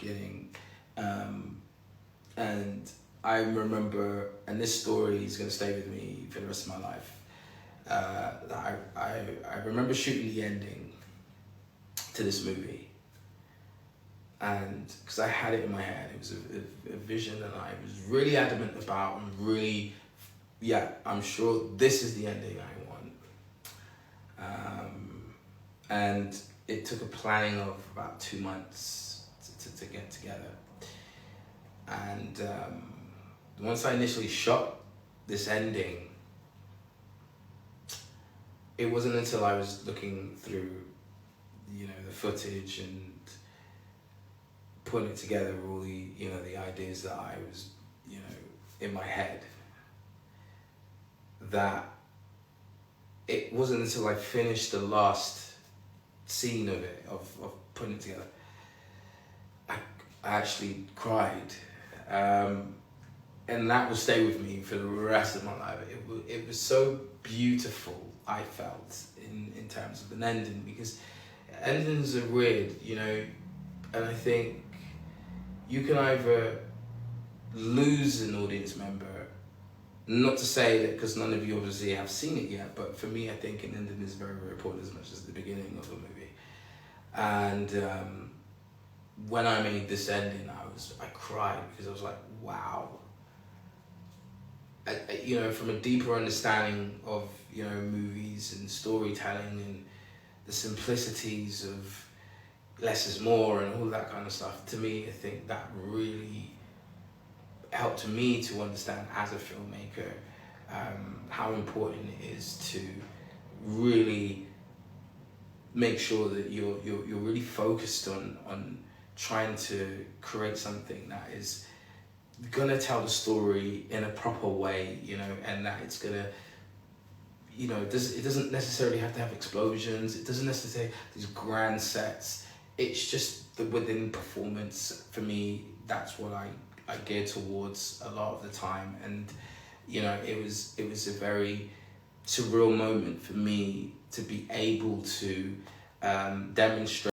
beginning. And I remember, and this story is going to stay with me for the rest of my life. I remember shooting the ending to this movie, and because I had it in my head, it was a vision that I was really adamant about, and really, yeah, I'm sure this is the ending I want. And it took a planning of about 2 months to get together. And once I initially shot this ending, it wasn't until I was looking through, the footage and putting it together, all the, the ideas that I was, in my head, that it wasn't until I finished the last scene of it, of putting it together, I actually cried. And that will stay with me for the rest of my life. It was so beautiful, I felt, in terms of an ending, because endings are weird, and I think you can either lose an audience member, not to say that because none of you obviously have seen it yet, but for me, I think an ending is very, very important as much as the beginning of a movie. And when I made this ending, I cried, because I was like, wow. From a deeper understanding of, movies and storytelling and the simplicities of less is more and all that kind of stuff, to me, I think that really helped me to understand as a filmmaker how important it is to really make sure that you're really focused on trying to create something that is gonna tell the story in a proper way, and that it's gonna, it doesn't necessarily have to have explosions. It doesn't necessarily have these grand sets. It's just the within performance. For me, that's what I gear towards a lot of the time. And it was a very surreal moment for me to be able to demonstrate